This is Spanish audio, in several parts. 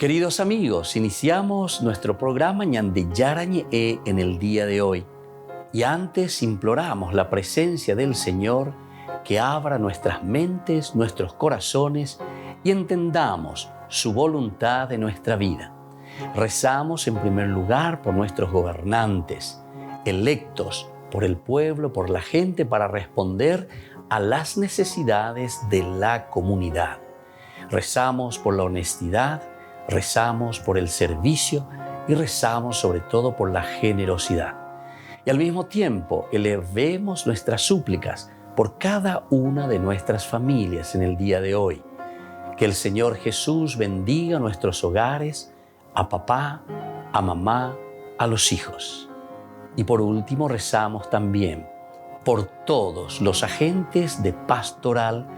Queridos amigos, iniciamos nuestro programa Ñande Yarañe en el día de hoy. Y antes imploramos la presencia del Señor que abra nuestras mentes, nuestros corazones y entendamos su voluntad en nuestra vida. Rezamos en primer lugar por nuestros gobernantes, electos por el pueblo, por la gente, para responder a las necesidades de la comunidad. Rezamos por la honestidad, rezamos por el servicio y rezamos sobre todo por la generosidad. Y al mismo tiempo elevemos nuestras súplicas por cada una de nuestras familias en el día de hoy. Que el Señor Jesús bendiga nuestros hogares, a papá, a mamá, a los hijos. Y por último rezamos también por todos los agentes de pastoral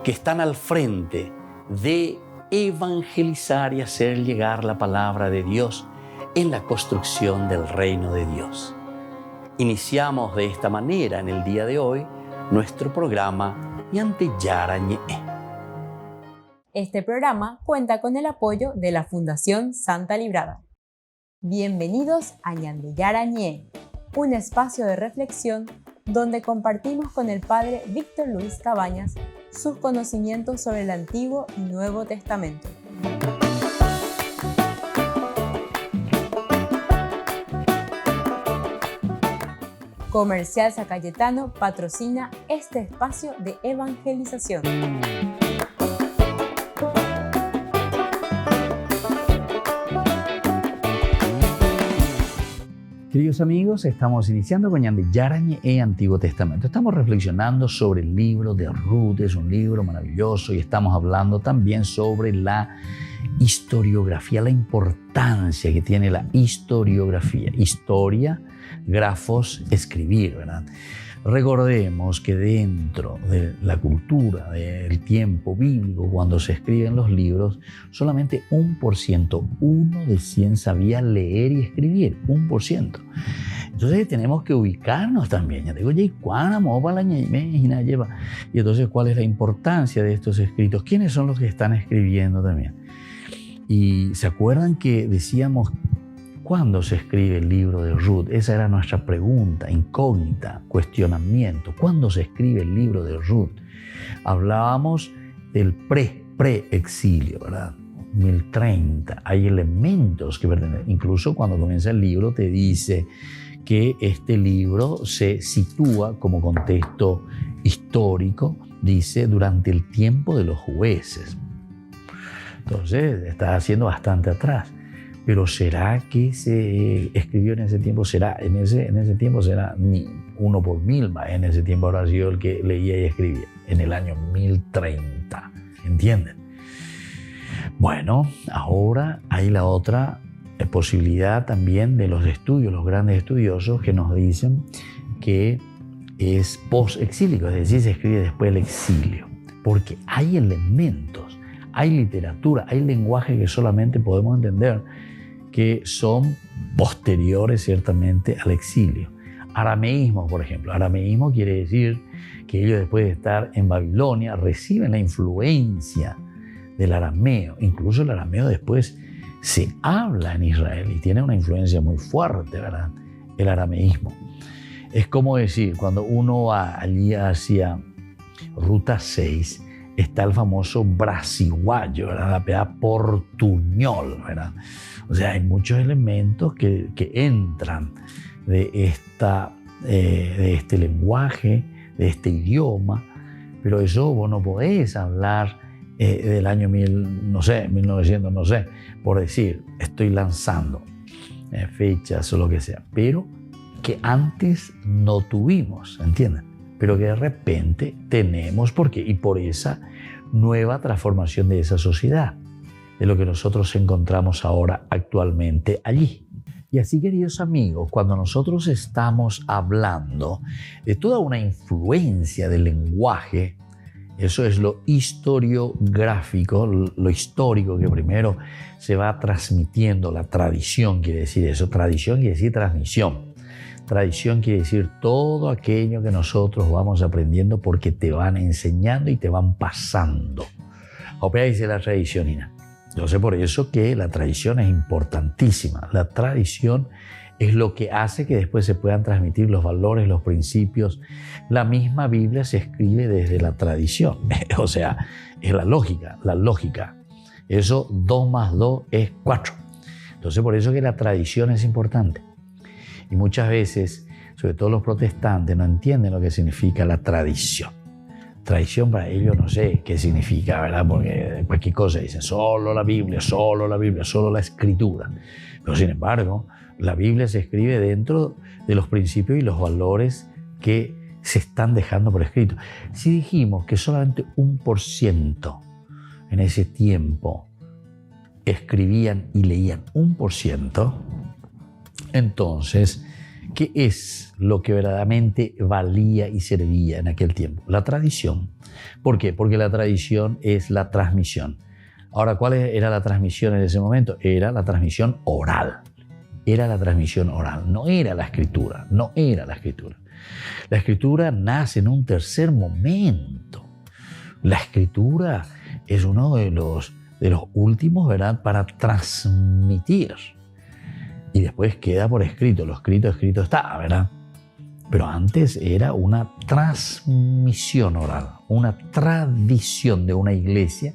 que están al frente de evangelizar y hacer llegar la palabra de Dios en la construcción del reino de Dios. Iniciamos de esta manera en el día de hoy nuestro programa Ñande Yarañe. Este programa cuenta con el apoyo de la Fundación Santa Librada. Bienvenidos a Ñande Yarañe, un espacio de reflexión donde compartimos con el Padre Víctor Luis Cabañas sus conocimientos sobre el Antiguo y Nuevo Testamento. Comercial San Cayetano patrocina este espacio de evangelización. Queridos amigos, estamos iniciando con Ñande Yarañe Antiguo Testamento. Estamos reflexionando sobre el libro de Ruth, es un libro maravilloso, y estamos hablando también sobre la historiografía, la importancia que tiene la historiografía. Historia, grafos, escribir, ¿verdad? Recordemos que dentro de la cultura del tiempo bíblico, cuando se escriben los libros, solamente 1%, 1 de 100 sabía leer y escribir, 1%. Entonces tenemos que ubicarnos también. Y entonces, ¿cuál es la importancia de estos escritos? ¿Quiénes son los que están escribiendo también? Y ¿se acuerdan que decíamos cuándo se escribe el libro de Ruth? Esa era nuestra pregunta, incógnita, cuestionamiento. ¿Cuándo se escribe el libro de Ruth? Hablábamos del pre-exilio, ¿verdad? 1030. Hay elementos que pertenecen. Incluso cuando comienza el libro te dice que este libro se sitúa como contexto histórico, dice, durante el tiempo de los jueces. Entonces, está haciendo bastante atrás. Pero ¿será que se escribió en ese tiempo? En ese tiempo será ni 1 por 1000 más. En ese tiempo habrá sido el que leía y escribía. En el año 1030. ¿Entienden? Bueno, ahora hay la otra posibilidad también de los estudios, los grandes estudiosos que nos dicen que es post-exílico, es decir, se escribe después del exilio. Porque hay elementos, hay literatura, hay lenguaje que solamente podemos entender que son posteriores ciertamente al exilio. Arameísmo, por ejemplo. Arameísmo quiere decir que ellos, después de estar en Babilonia, reciben la influencia del arameo. Incluso el arameo después se habla en Israel y tiene una influencia muy fuerte, ¿verdad? El arameísmo. Es como decir, cuando uno va allí hacia Ruta 6, está el famoso brasiguayo, ¿verdad? La peda portuñol, ¿verdad? O sea, hay muchos elementos que entran de este lenguaje, de este idioma, pero eso vos no podés hablar del año 1900, no sé, por decir, estoy lanzando fechas o lo que sea, pero que antes no tuvimos, ¿entienden? Pero que de repente tenemos, ¿por qué? Y por esa nueva transformación de esa sociedad, de lo que nosotros encontramos ahora actualmente allí. Y así, queridos amigos, cuando nosotros estamos hablando de toda una influencia del lenguaje, eso es lo historiográfico, lo histórico que primero se va transmitiendo, la tradición quiere decir eso, tradición quiere decir transmisión. Tradición quiere decir todo aquello que nosotros vamos aprendiendo porque te van enseñando y te van pasando. Opera dice la tradición, Ina. Entonces, por eso que la tradición es importantísima. La tradición es lo que hace que después se puedan transmitir los valores, los principios. La misma Biblia se escribe desde la tradición. O sea, es la lógica, la lógica. Eso 2 más 2 es 4. Entonces, por eso que la tradición es importante. Y muchas veces, sobre todo los protestantes, no entienden lo que significa la tradición. Tradición para ellos no sé qué significa, ¿verdad? Porque cualquier cosa dicen, solo la Biblia, solo la Escritura. Pero sin embargo, la Biblia se escribe dentro de los principios y los valores que se están dejando por escrito. Si dijimos que solamente 1% en ese tiempo escribían y leían 1%, entonces, ¿qué es lo que verdaderamente valía y servía en aquel tiempo? La tradición. ¿Por qué? Porque la tradición es la transmisión. Ahora, ¿cuál era la transmisión en ese momento? Era la transmisión oral. Era la transmisión oral, no era la escritura, no era la escritura. La escritura nace en un tercer momento. La escritura es uno de los últimos, ¿verdad?, para transmitir. Y después queda por escrito, lo escrito está, ¿verdad? Pero antes era una transmisión oral, una tradición de una iglesia,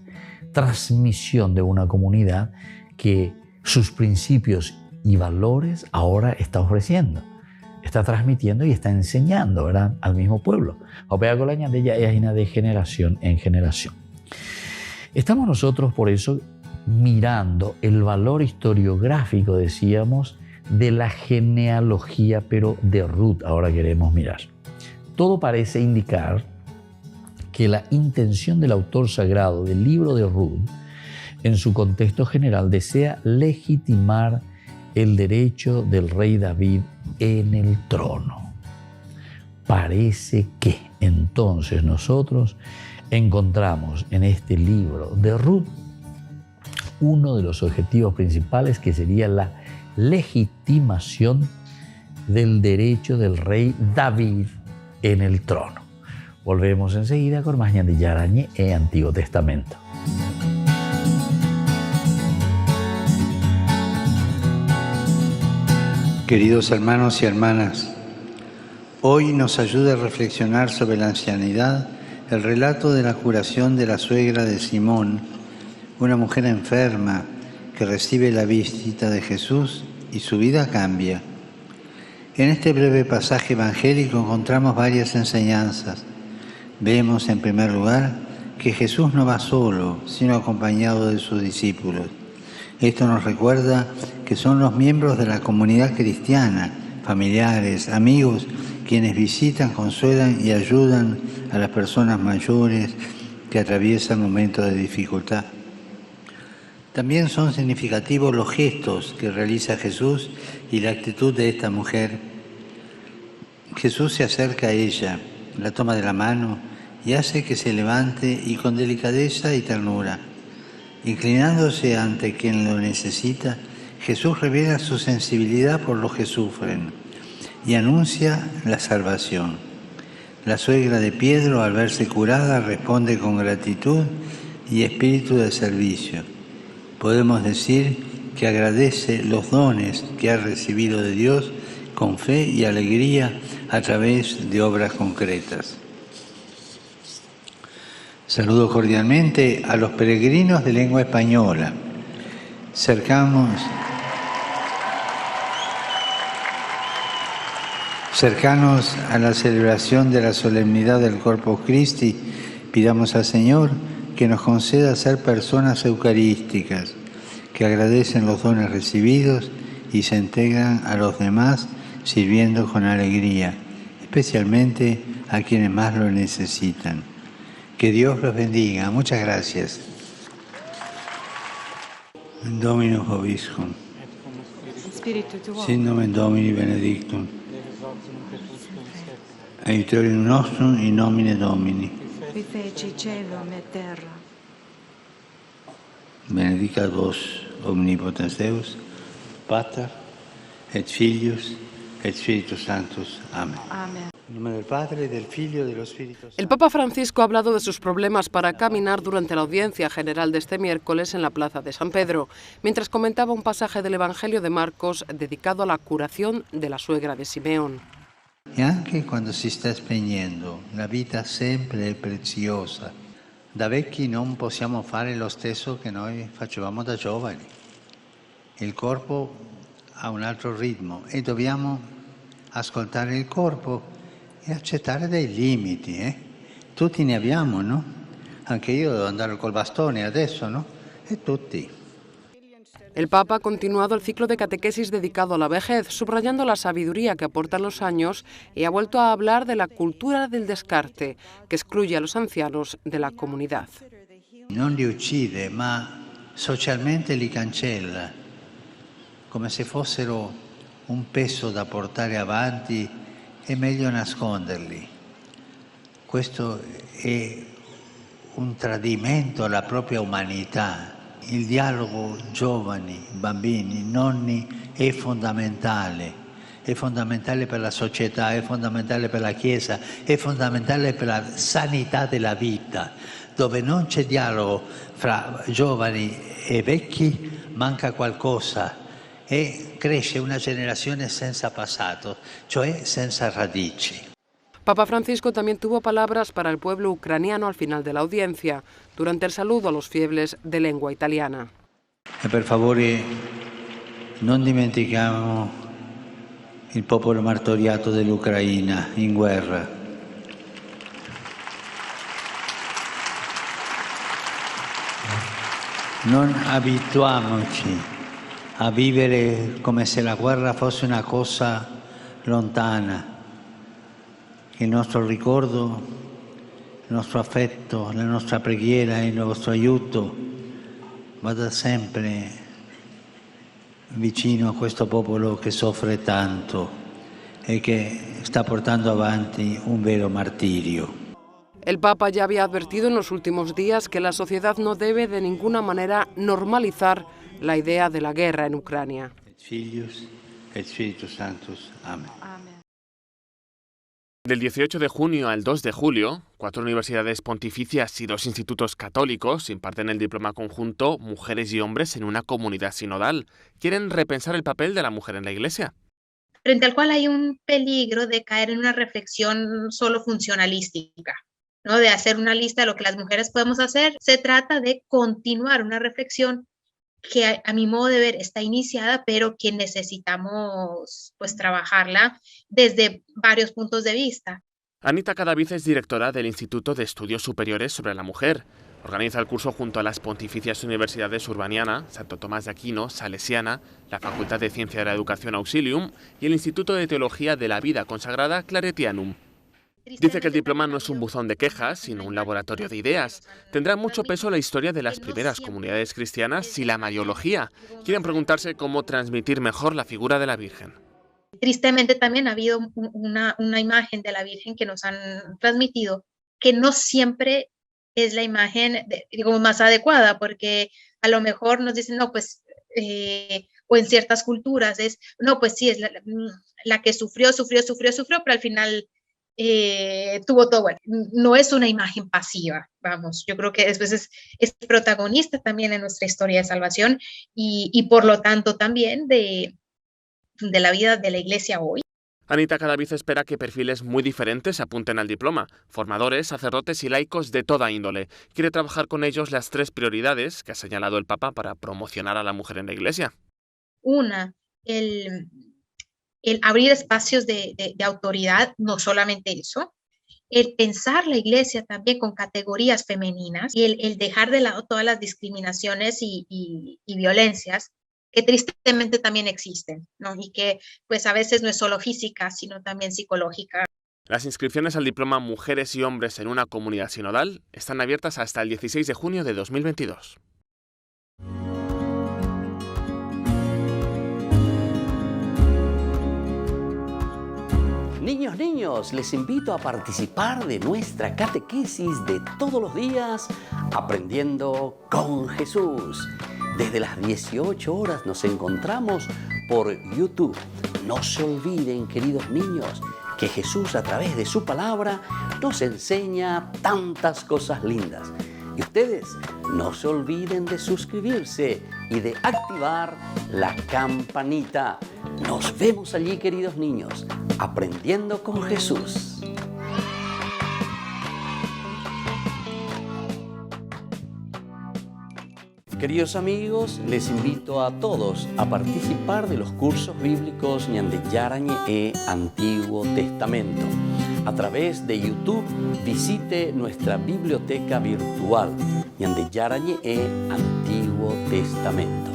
transmisión de una comunidad que sus principios y valores ahora está ofreciendo, está transmitiendo y está enseñando, ¿verdad?, al mismo pueblo. De generación en generación. Estamos nosotros por eso mirando el valor historiográfico, decíamos, de la genealogía, pero de Ruth ahora queremos mirar. Todo parece indicar que la intención del autor sagrado del libro de Ruth, en su contexto general, desea legitimar el derecho del rey David en el trono. Parece que entonces nosotros encontramos en este libro de Ruth uno de los objetivos principales, que sería la legitimación del derecho del rey David en el trono. Volvemos enseguida con más Ñande Yarañé en Antiguo Testamento. Queridos hermanos y hermanas, hoy nos ayuda a reflexionar sobre la ancianidad el relato de la curación de la suegra de Simón, una mujer enferma que recibe la visita de Jesús y su vida cambia. En este breve pasaje evangélico encontramos varias enseñanzas. Vemos en primer lugar que Jesús no va solo, sino acompañado de sus discípulos. Esto nos recuerda que son los miembros de la comunidad cristiana, familiares, amigos, quienes visitan, consuelan y ayudan a las personas mayores que atraviesan momentos de dificultad. También son significativos los gestos que realiza Jesús y la actitud de esta mujer. Jesús se acerca a ella, la toma de la mano y hace que se levante, y con delicadeza y ternura. Inclinándose ante quien lo necesita, Jesús revela su sensibilidad por los que sufren y anuncia la salvación. La suegra de Pedro, al verse curada, responde con gratitud y espíritu de servicio. Podemos decir que agradece los dones que ha recibido de Dios con fe y alegría a través de obras concretas. Saludo cordialmente a los peregrinos de lengua española. Cercanos a la celebración de la solemnidad del Corpus Christi, pidamos al Señor que nos conceda ser personas eucarísticas, que agradecen los dones recibidos y se integran a los demás sirviendo con alegría, especialmente a quienes más lo necesitan. Que Dios los bendiga. Muchas gracias. Dominus vobiscum. Sin nomen Domini benedictum. Aiutorium nostrum in nomine Domini. Qui feci cielo e terra. Benedicat vos omnipotens Deus, Pater et Filius et Spiritus Sanctus. Amén. Amén. En nombre del Padre, del Figlio y del Espíritu Santo. El Papa Francisco ha hablado de sus problemas para caminar durante la audiencia general de este miércoles en la Plaza de San Pedro, mientras comentaba un pasaje del Evangelio de Marcos dedicado a la curación de la suegra de Simeón. E anche quando si sta spegnendo, la vita sempre è preziosa. Da vecchi non possiamo fare lo stesso che noi facevamo da giovani. Il corpo ha un altro ritmo e dobbiamo ascoltare il corpo e accettare dei limiti. Tutti ne abbiamo, no? Anche io devo andare col bastone adesso, no? E tutti. El Papa ha continuado el ciclo de catequesis dedicado a la vejez, subrayando la sabiduría que aportan los años y ha vuelto a hablar de la cultura del descarte, que excluye a los ancianos de la comunidad. Non li uccide, ma socialmente li cancella, come se fossero un peso da portare avanti, è meglio nasconderli. Questo è un tradimento alla propria umanità. Il dialogo giovani, bambini, nonni è fondamentale per la società, è fondamentale per la Chiesa, è fondamentale per la sanità della vita. Dove non c'è dialogo fra giovani e vecchi manca qualcosa e cresce una generazione senza passato, cioè senza radici. Papa Francisco también tuvo palabras para el pueblo ucraniano al final de la audiencia, durante el saludo a los fieles de lengua italiana. E per favore non dimentichiamo il popolo martoriato dell'Ucraina in guerra. Non abituiamoci a vivere come se la guerra fosse una cosa lontana. Il nostro ricordo, il nostro affetto, la nostra preghiera e il nostro aiuto vada sempre vicino a questo popolo che soffre tanto e che sta portando avanti un vero martirio. El Papa ya había advertido en los últimos días que la sociedad no debe de ninguna manera normalizar la idea de la guerra en Ucrania. Filius et Spiritus Sanctus. Amén. Amén. Del 18 de junio al 2 de julio, 4 universidades pontificias y 2 institutos católicos imparten el diploma conjunto Mujeres y Hombres en una comunidad sinodal. Quieren repensar el papel de la mujer en la Iglesia. Frente al cual hay un peligro de caer en una reflexión solo funcionalística, ¿no? De hacer una lista de lo que las mujeres podemos hacer. Se trata de continuar una reflexión que a mi modo de ver está iniciada, pero que necesitamos pues trabajarla desde varios puntos de vista. Anita Cadavid es directora del Instituto de Estudios Superiores sobre la Mujer. Organiza el curso junto a las pontificias universidades Urbaniana, Santo Tomás de Aquino, Salesiana, la Facultad de Ciencia de la Educación Auxilium y el Instituto de Teología de la Vida Consagrada Claretianum. Dice que el diploma no es un buzón de quejas, sino un laboratorio de ideas. Tendrá mucho peso la historia de las primeras comunidades cristianas y la mariología. Quieren preguntarse cómo transmitir mejor la figura de la Virgen. Tristemente también ha habido una imagen de la Virgen que nos han transmitido, que no siempre es la imagen digamos, más adecuada, porque a lo mejor nos dicen, no, pues, o en ciertas culturas es, no, pues sí, es la que sufrió, pero al final tuvo todo bueno. No es una imagen pasiva, vamos, yo creo que después es protagonista también en nuestra historia de salvación y por lo tanto también de la vida de la Iglesia hoy. Anita Cadavid espera que perfiles muy diferentes apunten al diploma, formadores, sacerdotes y laicos de toda índole. Quiere trabajar con ellos las 3 prioridades que ha señalado el Papa para promocionar a la mujer en la Iglesia. Una, el abrir espacios de autoridad, no solamente eso, el pensar la Iglesia también con categorías femeninas y el dejar de lado todas las discriminaciones y violencias que tristemente también existen, ¿no? Y que pues a veces no es solo física, sino también psicológica. Las inscripciones al diploma Mujeres y Hombres en una comunidad sinodal están abiertas hasta el 16 de junio de 2022. Niños, les invito a participar de nuestra catequesis de todos los días, Aprendiendo con Jesús. Desde las 18 horas nos encontramos por YouTube. no se olviden, queridos niños, que Jesús a través de su palabra nos enseña tantas cosas lindas. Y ustedes no se olviden de suscribirse y de activar la campanita. Nos vemos allí, queridos niños, aprendiendo con Jesús. Queridos amigos, les invito a todos a participar de los cursos bíblicos Ñande Yarañe Antiguo Testamento. A través de YouTube, visite nuestra biblioteca virtual Ñande Yarañe Antiguo Testamento.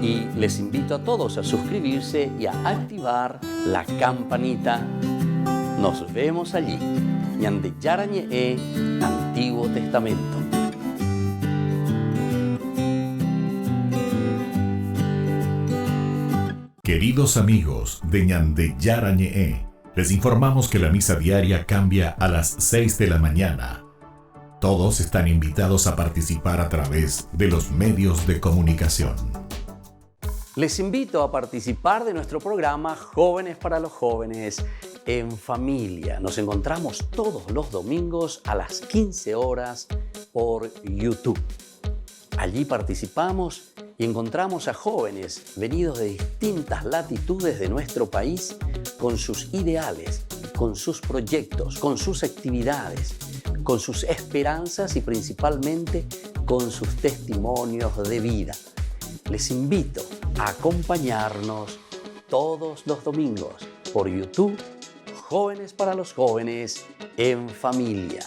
Y les invito a todos a suscribirse y a activar la campanita. Nos vemos allí, Ñande Yarañe Antiguo Testamento. Queridos amigos de Ñande Yarañe, les informamos que la misa diaria cambia a las 6 de la mañana. Todos están invitados a participar a través de los medios de comunicación. Les invito a participar de nuestro programa Jóvenes para los Jóvenes en Familia. Nos encontramos todos los domingos a las 15 horas por YouTube. Allí participamos y encontramos a jóvenes venidos de distintas latitudes de nuestro país con sus ideales, con sus proyectos, con sus actividades, con sus esperanzas y principalmente con sus testimonios de vida. Les invito a acompañarnos todos los domingos por YouTube, Jóvenes para los Jóvenes en Familia.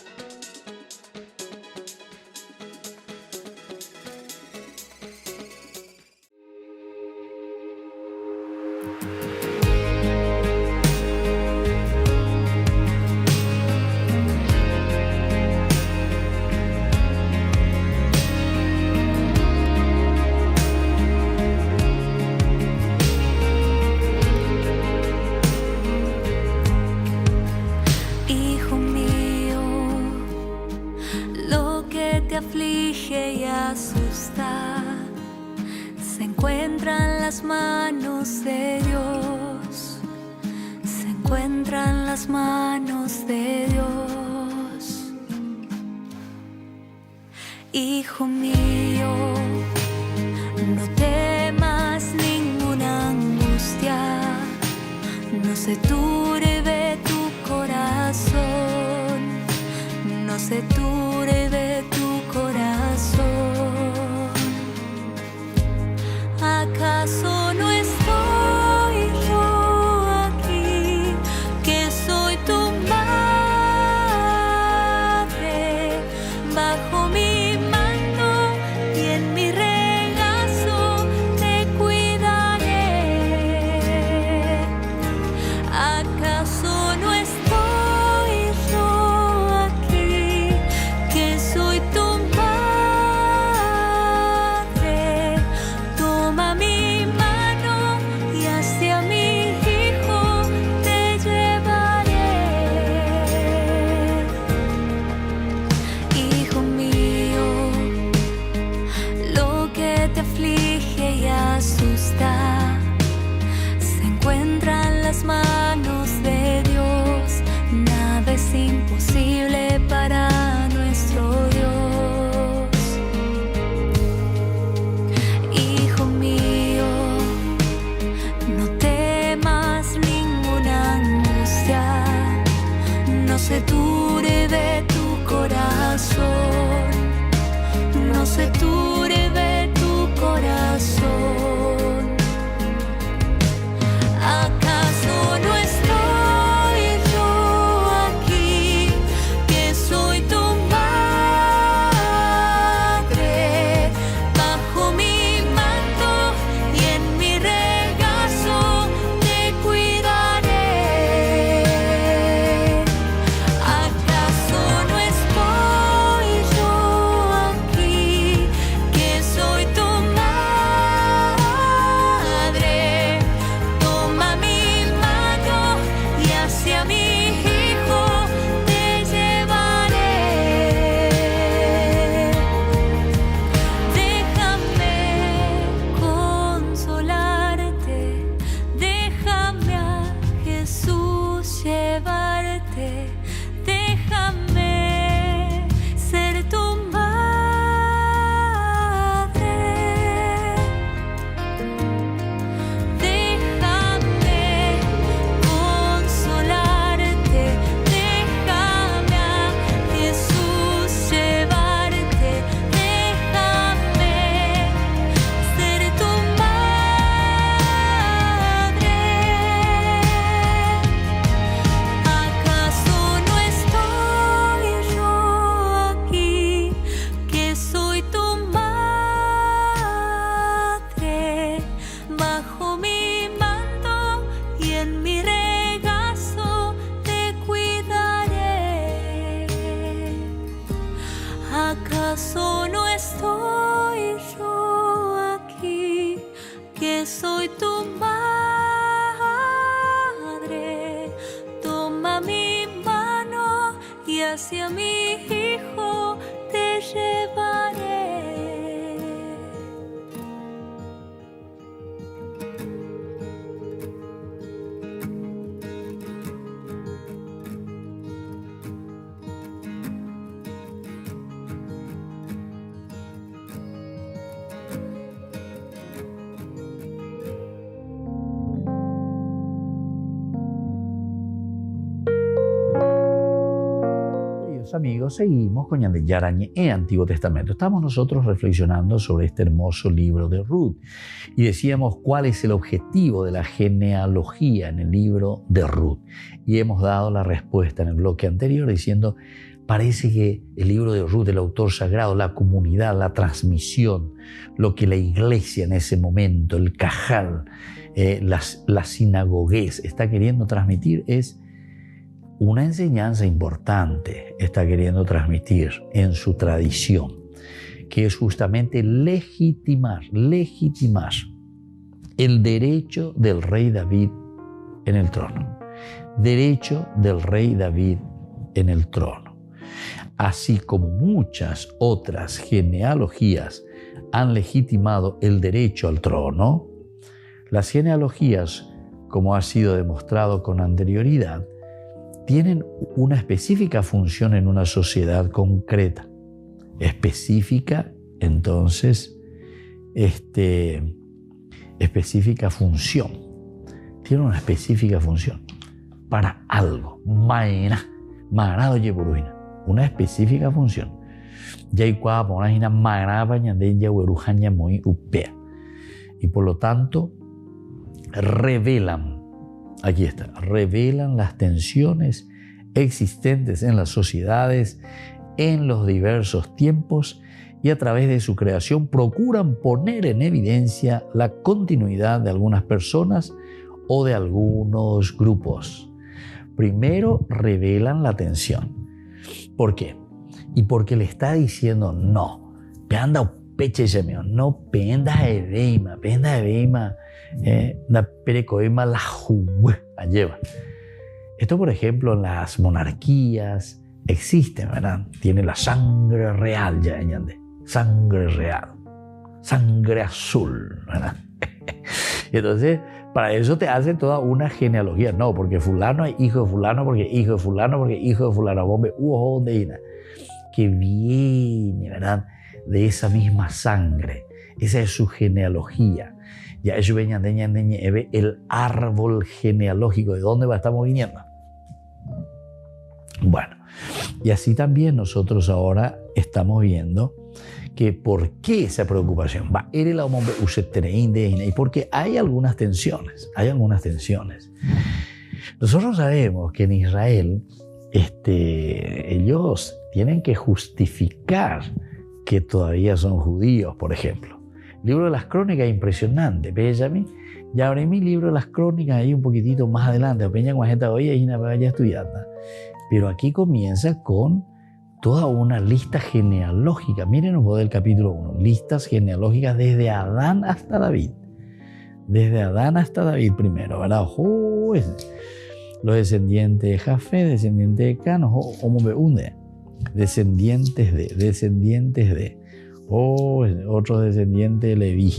Hijo mío, no temas ninguna angustia, no se turbe tu corazón, no se turbe tu corazón. ¿Acaso no estoy yo aquí, que soy tu madre, bajo mi toma mi mano? que soy tu madre. Toma mi mano y hacia mi hijo te llevaré. Amigos, seguimos con Ñande Yarañé, Antiguo Testamento. Estamos nosotros reflexionando sobre este hermoso libro de Ruth y decíamos cuál es el objetivo de la genealogía en el libro de Ruth. Y hemos dado la respuesta en el bloque anterior diciendo, parece que el libro de Ruth, el autor sagrado, la comunidad, la transmisión, lo que la iglesia en ese momento, el cajal, la sinagogués está queriendo transmitir es una enseñanza importante, está queriendo transmitir en su tradición, que es justamente legitimar el derecho del rey David en el trono. Derecho del rey David en el trono. Así como muchas otras genealogías han legitimado el derecho al trono, las genealogías, como ha sido demostrado con anterioridad, tienen una específica función en una sociedad concreta. Específica, entonces, específica función. Tiene una específica función para algo. Una específica función. Y por lo tanto, revelan las tensiones existentes en las sociedades en los diversos tiempos y a través de su creación procuran poner en evidencia la continuidad de algunas personas o de algunos grupos. Primero revelan la tensión. ¿Por qué? Y porque le está diciendo no, no pendas de veima, na perecoima la lleva. Esto, por ejemplo, en las monarquías existe, ¿verdad? Tiene la sangre real, ya añade. Sangre real. Sangre azul, ¿verdad? Entonces, para eso te hace toda una genealogía. No, porque fulano es hijo de fulano, porque hijo de fulano, porque hijo de fulano. Bombe, que viene, ¿verdad? De esa misma sangre. Esa es su genealogía. Ya eso venía de el árbol genealógico. ¿De dónde estamos viniendo? Bueno, y así también nosotros ahora estamos viendo que por qué esa preocupación. Y porque hay algunas tensiones. Nosotros sabemos que en Israel ellos tienen que justificar que todavía son judíos, por ejemplo. El libro de las Crónicas es impresionante. Benjamin, ya abrí mi libro de las Crónicas ahí un poquitito más adelante. Pero aquí comienza con toda una lista genealógica. Miren un poco del capítulo 1. Listas genealógicas desde Adán hasta David. Desde Adán hasta David primero, ¿verdad? Los descendientes de Jafé, descendientes de Can, descendientes de otro descendiente de Leví.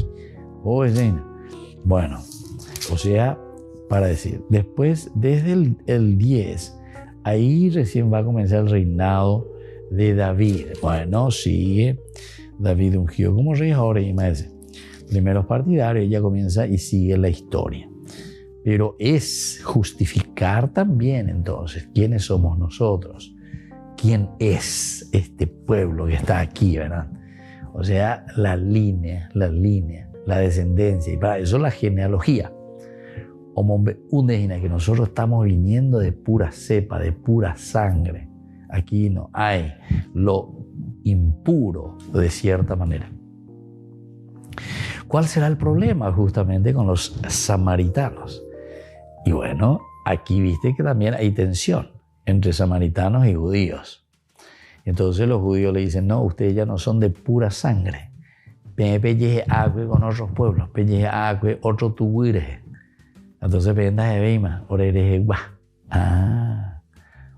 Bueno, o sea, para decir, después, desde el 10, ahí recién va a comenzar el reinado de David. Bueno, sigue David ungido como rey, ahora y más. Primeros partidarios, ella comienza y sigue la historia. Pero es justificar también entonces quiénes somos nosotros, quién es este pueblo que está aquí, ¿verdad? O sea, la línea, la descendencia, y para eso la genealogía. Que nosotros estamos viniendo de pura cepa, de pura sangre. Aquí no hay lo impuro de cierta manera. ¿Cuál será el problema justamente con los samaritanos? Y bueno, aquí viste que también hay tensión entre samaritanos y judíos. Entonces los judíos le dicen, no, ustedes ya no son de pura sangre. pelleje agua con otros pueblos, pelleje agua, otro tuguire. Entonces pendas de veima, orereje gua.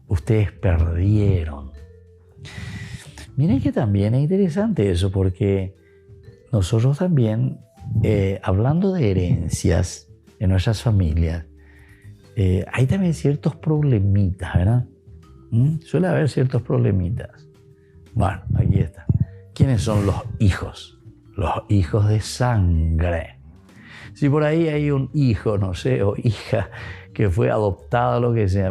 Ustedes perdieron. Miren que también es interesante eso, porque nosotros también, hablando de herencias en nuestras familias, hay también ciertos problemitas, ¿verdad? Suele haber ciertos problemitas. Bueno, aquí está. ¿Quiénes son los hijos? Los hijos de sangre. Si por ahí hay un hijo, no sé, o hija que fue adoptada o lo que sea,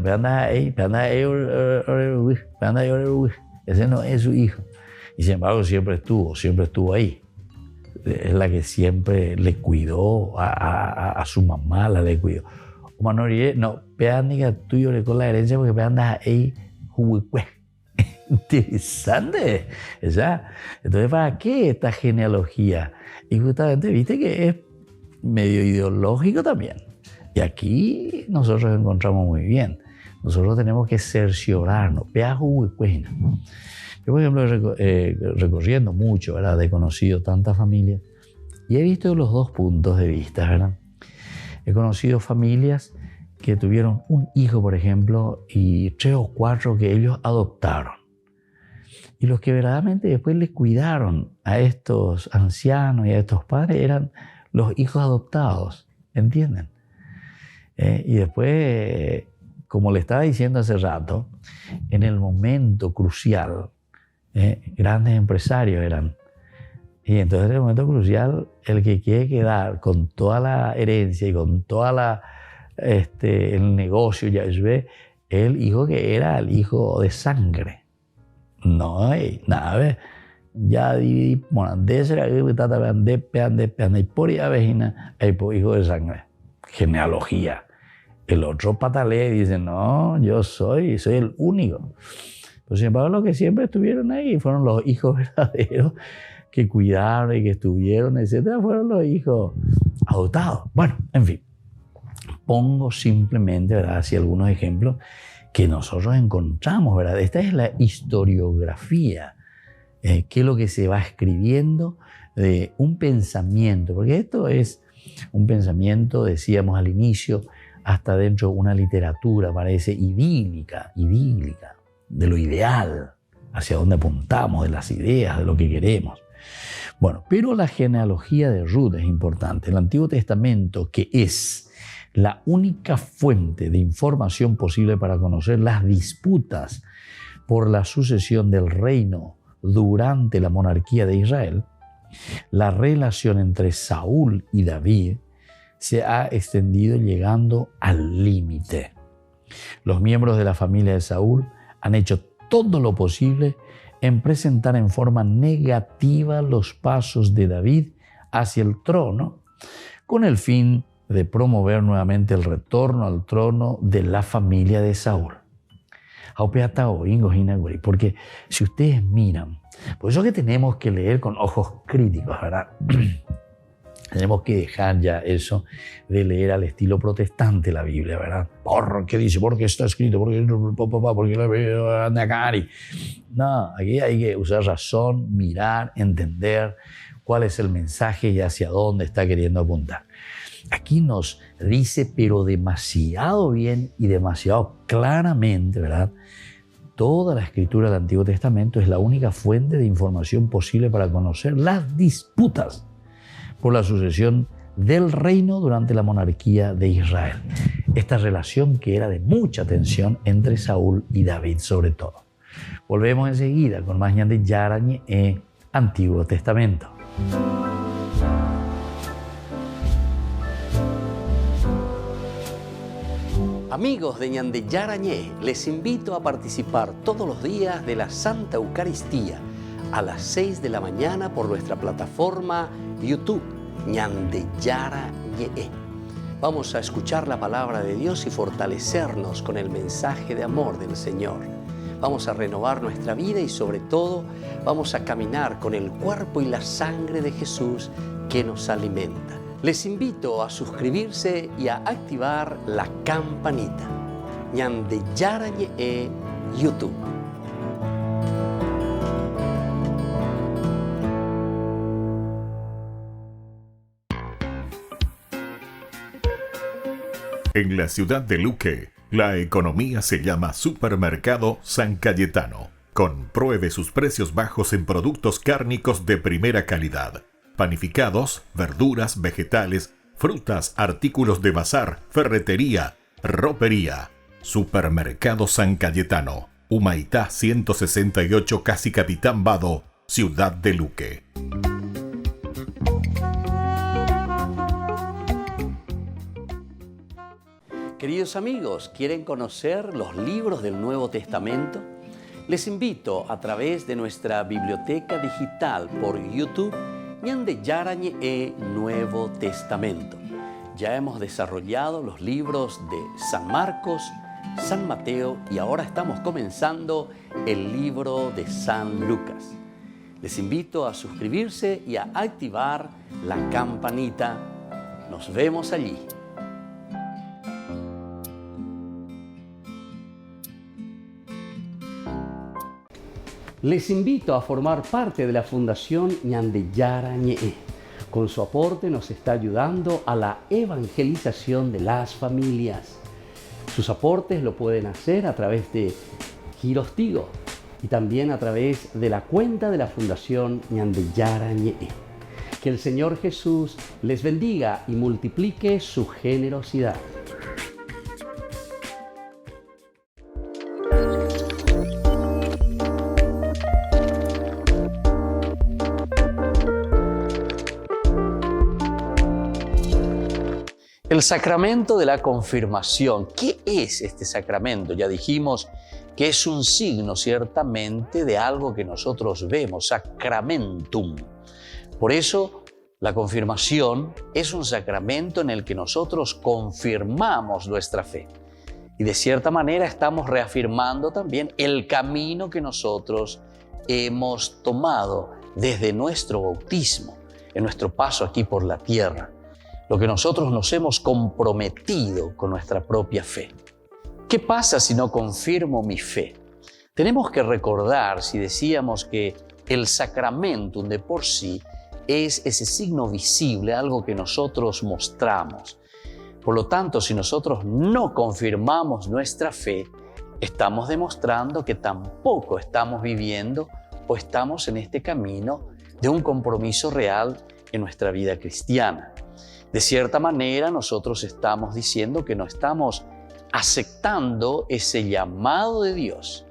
ese no es su hijo. Y sin embargo siempre estuvo ahí. Es la que siempre le cuidó a su mamá, le cuidó. No, peandiga tuyo le con la herencia porque peandas ahí juguecue. Interesante. Entonces, ¿para qué esta genealogía? Y justamente viste que es medio ideológico también. Y aquí nosotros encontramos muy bien. Nosotros tenemos que cerciorarnos. Yo, por ejemplo, recorriendo mucho, ¿verdad? He conocido tantas familias y he visto los dos puntos de vista, ¿verdad? He conocido familias que tuvieron un hijo, por ejemplo, y 3 o 4 que ellos adoptaron. Y los que verdaderamente después le cuidaron a estos ancianos y a estos padres eran los hijos adoptados, ¿entienden? Y después, como le estaba diciendo hace rato, en el momento crucial, grandes empresarios eran. Y entonces en el momento crucial, el que quiere quedar con toda la herencia y con toda el negocio, ya ve, el hijo que era el hijo de sangre. No hay nada, ya dividí, bueno, de ese era de por ahí vecina, hay hijo de sangre. Genealogía. El otro patalea y dice, no, yo soy el único. Pero sin embargo, los que siempre estuvieron ahí fueron los hijos verdaderos que cuidaron y que estuvieron, etcétera, fueron los hijos adoptados. Bueno, en fin, pongo simplemente, ¿verdad?, así algunos ejemplos que nosotros encontramos, ¿verdad? Esta es la historiografía, que es lo que se va escribiendo de un pensamiento, porque esto es un pensamiento, decíamos al inicio, hasta dentro de una literatura, parece idílica, de lo ideal, hacia dónde apuntamos, de las ideas, de lo que queremos. Bueno, pero la genealogía de Ruth es importante. El Antiguo Testamento, que es la única fuente de información posible para conocer las disputas por la sucesión del reino durante la monarquía de Israel, la relación entre Saúl y David se ha extendido llegando al límite. Los miembros de la familia de Saúl han hecho todo lo posible en presentar en forma negativa los pasos de David hacia el trono, con el fin de promover nuevamente el retorno al trono de la familia de Saúl. Porque si ustedes miran, por eso que tenemos que leer con ojos críticos, ¿verdad? Tenemos que dejar ya eso de leer al estilo protestante la Biblia, ¿verdad? ¿Por qué dice? ¿Por qué está escrito? ¿Por qué la veo anda acá? No, aquí hay que usar razón, mirar, entender cuál es el mensaje y hacia dónde está queriendo apuntar. Aquí nos dice, pero demasiado bien y demasiado claramente, ¿verdad? Toda la escritura del Antiguo Testamento es la única fuente de información posible para conocer las disputas por la sucesión del reino durante la monarquía de Israel. Esta relación que era de mucha tensión entre Saúl y David sobre todo. Volvemos enseguida con más Ñande Yarañe en Antiguo Testamento. Amigos de Ñande Yarañé, les invito a participar todos los días de la Santa Eucaristía a las 6 de la mañana por nuestra plataforma YouTube, Ñande Yarañé. Vamos a escuchar la palabra de Dios y fortalecernos con el mensaje de amor del Señor. Vamos a renovar nuestra vida y sobre todo vamos a caminar con el cuerpo y la sangre de Jesús que nos alimenta. Les invito a suscribirse y a activar la campanita. Ñande Yarañé YouTube. En la ciudad de Luque, la economía se llama Supermercado San Cayetano. Compruebe sus precios bajos en productos cárnicos de primera calidad. Panificados, verduras, vegetales, frutas, artículos de bazar, ferretería, ropería. Supermercado San Cayetano, Humaitá 168, Casi Capitán Vado, ciudad de Luque. Queridos amigos, ¿quieren conocer los libros del Nuevo Testamento? Les invito a través de nuestra biblioteca digital por YouTube, Ñande Yarañe Nuevo Testamento. Ya hemos desarrollado los libros de San Marcos, San Mateo y ahora estamos comenzando el libro de San Lucas. Les invito a suscribirse y a activar la campanita. Nos vemos allí. Les invito a formar parte de la Fundación Ñande Yarañe. Con su aporte nos está ayudando a la evangelización de las familias. Sus aportes lo pueden hacer a través de Giros Tigo y también a través de la cuenta de la Fundación Ñande Yarañe. Que el Señor Jesús les bendiga y multiplique su generosidad. El sacramento de la confirmación. ¿Qué es este sacramento? Ya dijimos que es un signo ciertamente de algo que nosotros vemos, sacramentum. Por eso la confirmación es un sacramento en el que nosotros confirmamos nuestra fe. Y de cierta manera estamos reafirmando también el camino que nosotros hemos tomado desde nuestro bautismo, en nuestro paso aquí por la tierra. Lo que nosotros nos hemos comprometido con nuestra propia fe. ¿Qué pasa si no confirmo mi fe? Tenemos que recordar, si decíamos que el sacramentum de por sí es ese signo visible, algo que nosotros mostramos. Por lo tanto, si nosotros no confirmamos nuestra fe, estamos demostrando que tampoco estamos viviendo o estamos en este camino de un compromiso real en nuestra vida cristiana. De cierta manera, nosotros estamos diciendo que no estamos aceptando ese llamado de Dios.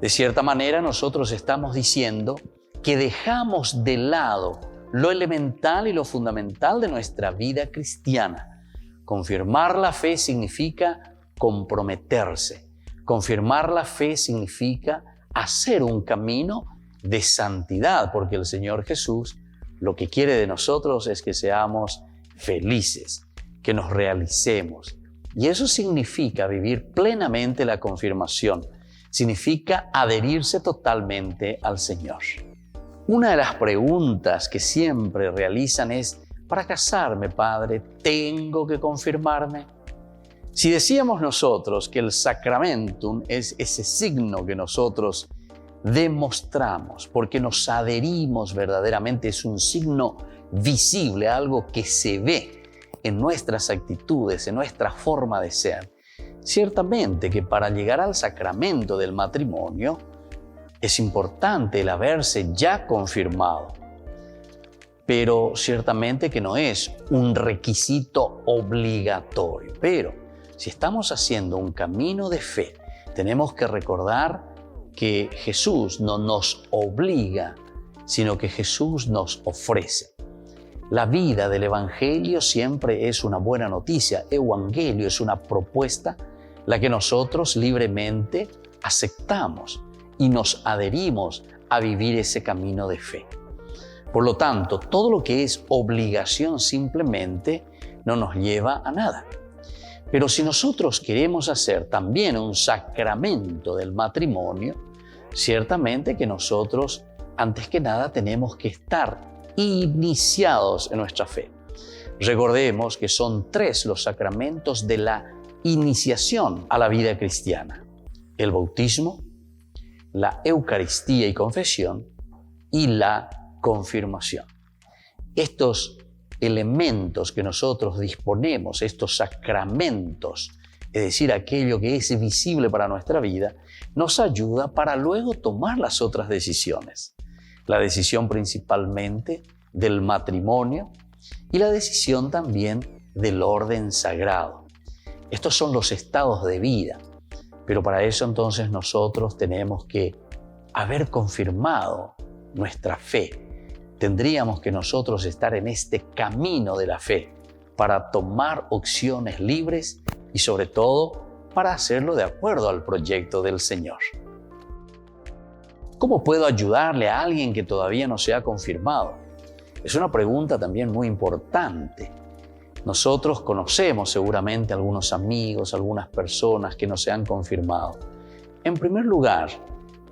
De cierta manera, nosotros estamos diciendo que dejamos de lado lo elemental y lo fundamental de nuestra vida cristiana. Confirmar la fe significa comprometerse. Confirmar la fe significa hacer un camino de santidad, porque el Señor Jesús lo que quiere de nosotros es que seamos felices, que nos realicemos. Y eso significa vivir plenamente la confirmación. Significa adherirse totalmente al Señor. Una de las preguntas que siempre realizan es: para casarme, Padre, ¿tengo que confirmarme? Si decíamos nosotros que el sacramentum es ese signo que nosotros demostramos, porque nos adherimos verdaderamente, es un signo visible, algo que se ve en nuestras actitudes, en nuestra forma de ser. Ciertamente que para llegar al sacramento del matrimonio es importante el haberse ya confirmado, pero ciertamente que no es un requisito obligatorio. Pero si estamos haciendo un camino de fe, tenemos que recordar que Jesús no nos obliga, sino que Jesús nos ofrece. La vida del Evangelio siempre es una buena noticia. Evangelio es una propuesta, la que nosotros libremente aceptamos y nos adherimos a vivir ese camino de fe. Por lo tanto, todo lo que es obligación simplemente no nos lleva a nada. Pero si nosotros queremos hacer también un sacramento del matrimonio, ciertamente que nosotros, antes que nada, tenemos que estar iniciados en nuestra fe. Recordemos que son 3 los sacramentos de la iniciación a la vida cristiana: el bautismo, la Eucaristía y confesión y la confirmación. Estos elementos que nosotros disponemos, estos sacramentos, es decir, aquello que es visible para nuestra vida, nos ayuda para luego tomar las otras decisiones. La decisión principalmente del matrimonio y la decisión también del orden sagrado. Estos son los estados de vida, pero para eso entonces nosotros tenemos que haber confirmado nuestra fe. Tendríamos que nosotros estar en este camino de la fe para tomar opciones libres y sobre todo para hacerlo de acuerdo al proyecto del Señor. ¿Cómo puedo ayudarle a alguien que todavía no se ha confirmado? Es una pregunta también muy importante. Nosotros conocemos seguramente algunos amigos, algunas personas que no se han confirmado. En primer lugar,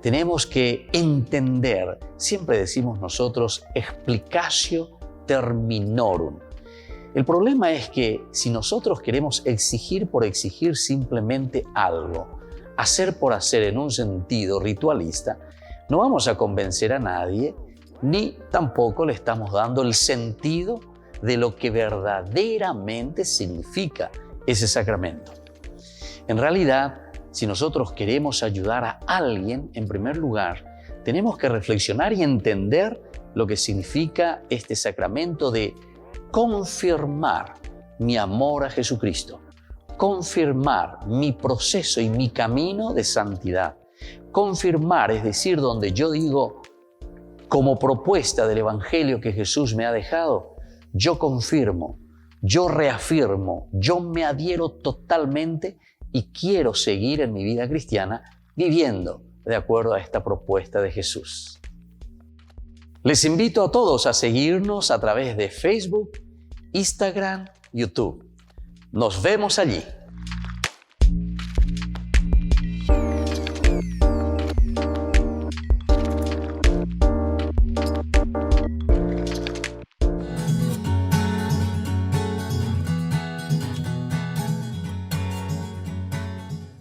tenemos que entender, siempre decimos nosotros, explicatio terminorum. El problema es que si nosotros queremos exigir por exigir simplemente algo, hacer por hacer en un sentido ritualista, no vamos a convencer a nadie, ni tampoco le estamos dando el sentido de lo que verdaderamente significa ese sacramento. En realidad, si nosotros queremos ayudar a alguien, en primer lugar, tenemos que reflexionar y entender lo que significa este sacramento de confirmar mi amor a Jesucristo, confirmar mi proceso y mi camino de santidad. Confirmar, es decir, donde yo digo, como propuesta del Evangelio que Jesús me ha dejado, yo confirmo, yo reafirmo, yo me adhiero totalmente y quiero seguir en mi vida cristiana viviendo de acuerdo a esta propuesta de Jesús. Les invito a todos a seguirnos a través de Facebook, Instagram, YouTube. Nos vemos allí.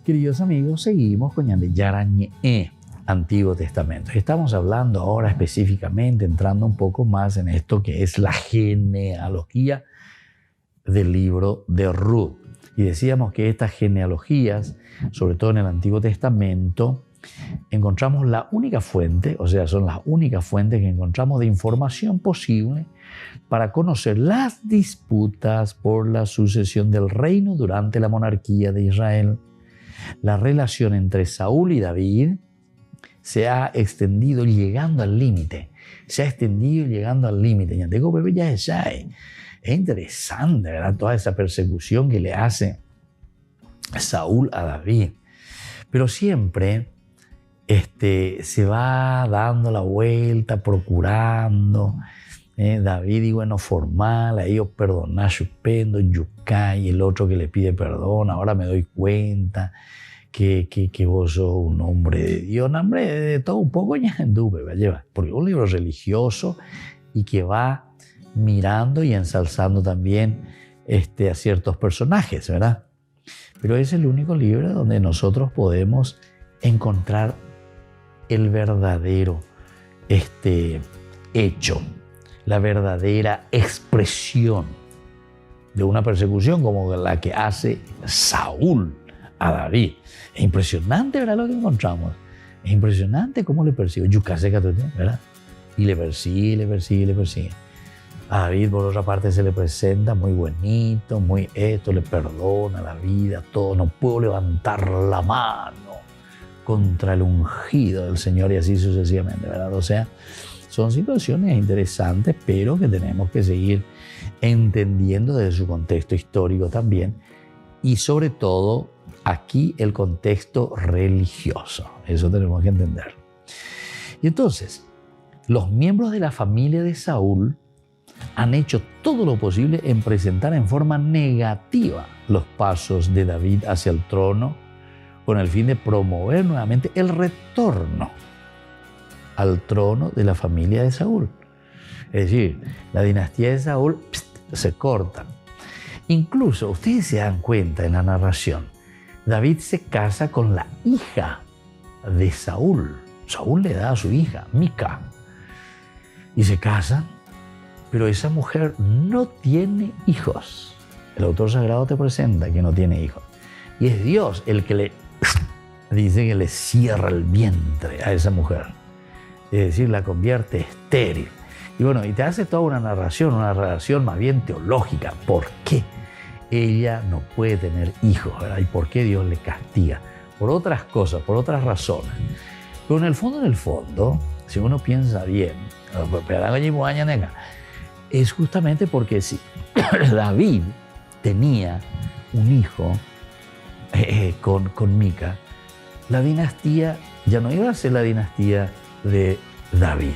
Queridos amigos, seguimos con Ñande Yarañé, Antiguo Testamento. Estamos hablando ahora específicamente, entrando un poco más en esto que es la genealogía del libro de Ruth. Y decíamos que estas genealogías, sobre todo en el Antiguo Testamento, encontramos la única fuente, o sea, son las únicas fuentes que encontramos de información posible para conocer las disputas por la sucesión del reino durante la monarquía de Israel. La relación entre Saúl y David se ha extendido llegando al límite. Es interesante, ¿verdad? Toda esa persecución que le hace Saúl a David. Pero siempre se va dando la vuelta, procurando. David, y bueno, formal, a ellos perdonar, chupendo, yucay, el otro que le pide perdón, ahora me doy cuenta que vos sos un hombre de Dios, un hombre de todo un poco, porque es un libro religioso y que va mirando y ensalzando también a ciertos personajes, ¿verdad? Pero es el único libro donde nosotros podemos encontrar el verdadero hecho, la verdadera expresión de una persecución como la que hace Saúl a David. Es impresionante, ¿verdad? Lo que encontramos. Es impresionante cómo le persigue. ¿Verdad? Y le persigue. A David, por otra parte, se le presenta muy bonito, muy le perdona la vida, todo. No puedo levantar la mano contra el ungido del Señor y así sucesivamente, ¿verdad? O sea, son situaciones interesantes, pero que tenemos que seguir entendiendo desde su contexto histórico también y sobre todo aquí el contexto religioso. Eso tenemos que entender. Y entonces, los miembros de la familia de Saúl han hecho todo lo posible en presentar en forma negativa los pasos de David hacia el trono con el fin de promover nuevamente el retorno al trono de la familia de Saúl. Es decir, la dinastía de Saúl se corta. Incluso, ustedes se dan cuenta en la narración, David se casa con la hija de Saúl. Saúl le da a su hija, Mica, y se casan, pero esa mujer no tiene hijos. El autor sagrado te presenta que no tiene hijos. Y es Dios el que dice que le cierra el vientre a esa mujer. Es decir, la convierte estéril. Y bueno, y te hace toda una narración más bien teológica. ¿Por qué ella no puede tener hijos, ¿verdad? Y por qué Dios le castiga. Por otras cosas, por otras razones. Pero en el fondo, si uno piensa bien, es justamente porque si David tenía un hijo con Mica, la dinastía ya no iba a ser la dinastía de David,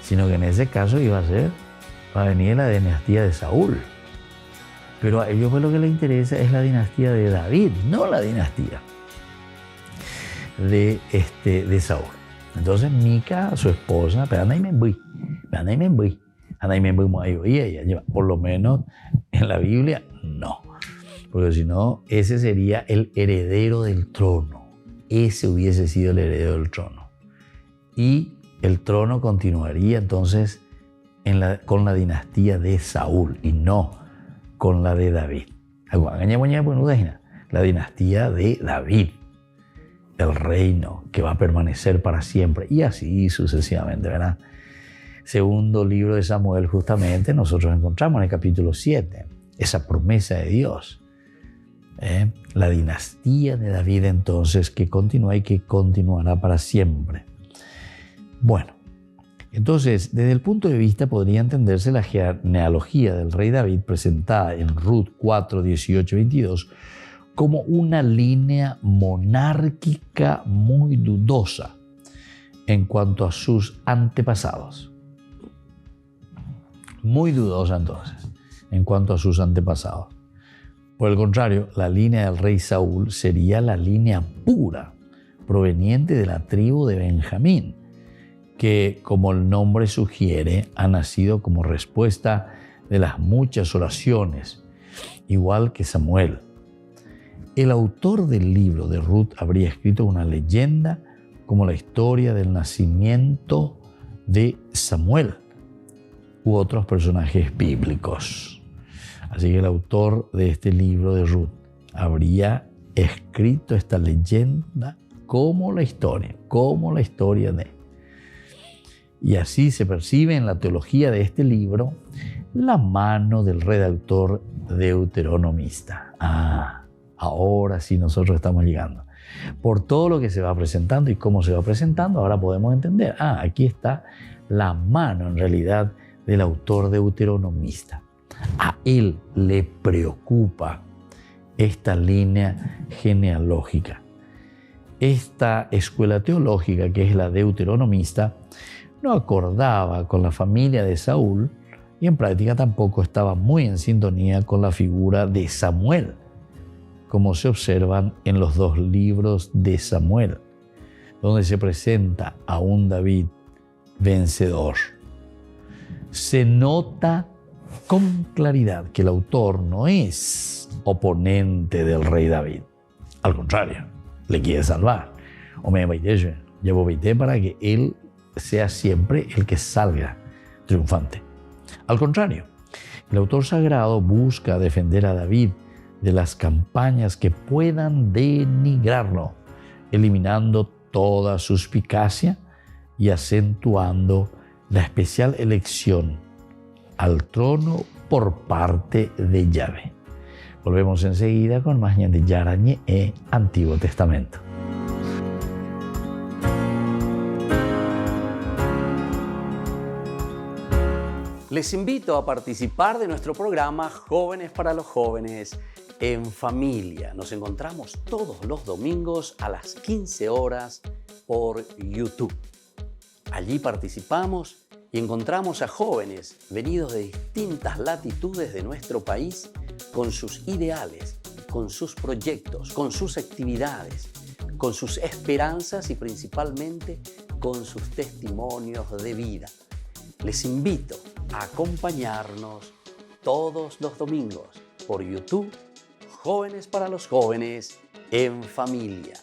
sino que en ese caso iba a venir la dinastía de Saúl. Pero a ellos lo que les interesa es la dinastía de David, no la dinastía de Saúl. Entonces Mica, su esposa, por lo menos en la Biblia no, porque si no, ese sería el heredero del trono. Ese hubiese sido el heredero del trono. Y el trono continuaría entonces con la dinastía de Saúl y no con la de David. La dinastía de David, el reino que va a permanecer para siempre, y así sucesivamente, ¿verdad? Segundo libro de Samuel, justamente, nosotros encontramos en el capítulo 7 esa promesa de Dios. La dinastía de David, entonces, que continúa y que continuará para siempre. Bueno, entonces, desde el punto de vista podría entenderse la genealogía del rey David presentada en Ruth 4, 18, 22 como una línea monárquica muy dudosa en cuanto a sus antepasados. Muy dudosa entonces en cuanto a sus antepasados. Por el contrario, la línea del rey Saúl sería la línea pura, proveniente de la tribu de Benjamín, que, como el nombre sugiere, ha nacido como respuesta de las muchas oraciones, igual que Samuel. El autor del libro de Ruth habría escrito una leyenda como la historia del nacimiento de Samuel u otros personajes bíblicos. Así que el autor de este libro de Ruth habría escrito esta leyenda como la historia de. Y así se percibe en la teología de este libro la mano del redactor deuteronomista. Ahora sí nosotros estamos llegando. Por todo lo que se va presentando y cómo se va presentando, ahora podemos entender. Aquí está la mano en realidad del autor deuteronomista. A él le preocupa esta línea genealógica. Esta escuela teológica, que es la deuteronomista, no acordaba con la familia de Saúl y en práctica tampoco estaba muy en sintonía con la figura de Samuel, como se observan en los dos libros de Samuel, donde se presenta a un David vencedor. Se nota con claridad que el autor no es oponente del rey David. Al contrario, le quiere salvar. Llevo para que él sea siempre el que salga triunfante. Al contrario, el autor sagrado busca defender a David de las campañas que puedan denigrarlo, eliminando toda suspicacia y acentuando la especial elección al trono por parte de Yahvé. Volvemos enseguida con más Ñan de Yarañé Antiguo Testamento. Les invito a participar de nuestro programa Jóvenes para los Jóvenes en Familia. Nos encontramos todos los domingos a las 15 horas por YouTube. Allí participamos y encontramos a jóvenes venidos de distintas latitudes de nuestro país con sus ideales, con sus proyectos, con sus actividades, con sus esperanzas y principalmente con sus testimonios de vida. Les invito a acompañarnos todos los domingos por YouTube, Jóvenes para los Jóvenes en Familia.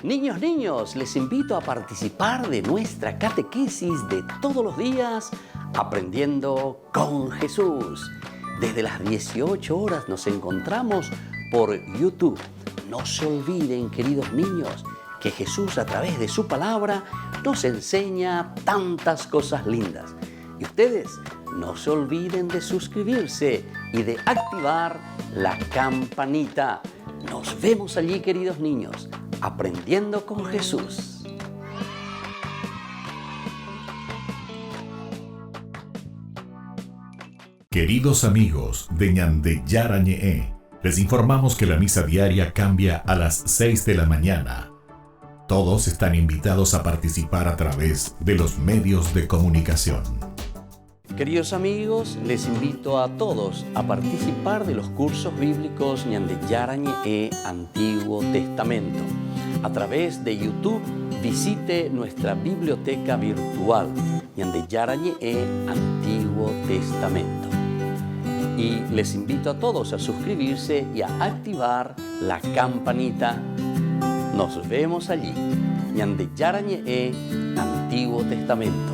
Niños, les invito a participar de nuestra catequesis de todos los días, Aprendiendo con Jesús. Desde las 18 horas nos encontramos por YouTube. No se olviden, queridos niños, que Jesús a través de su palabra nos enseña tantas cosas lindas. Y ustedes no se olviden de suscribirse y de activar la campanita. Nos vemos allí, queridos niños, Aprendiendo con Jesús. Queridos amigos de Ñande Yarañe, les informamos que la misa diaria cambia a las 6 de la mañana. Todos están invitados a participar a través de los medios de comunicación. Queridos amigos, les invito a todos a participar de los cursos bíblicos Ñande Yarañe Antiguo Testamento. A través de YouTube, visite nuestra biblioteca virtual Ñande Yarañe Antiguo Testamento. Y les invito a todos a suscribirse y a activar la campanita. Nos vemos allí, Ñande Yarañe Antiguo Testamento.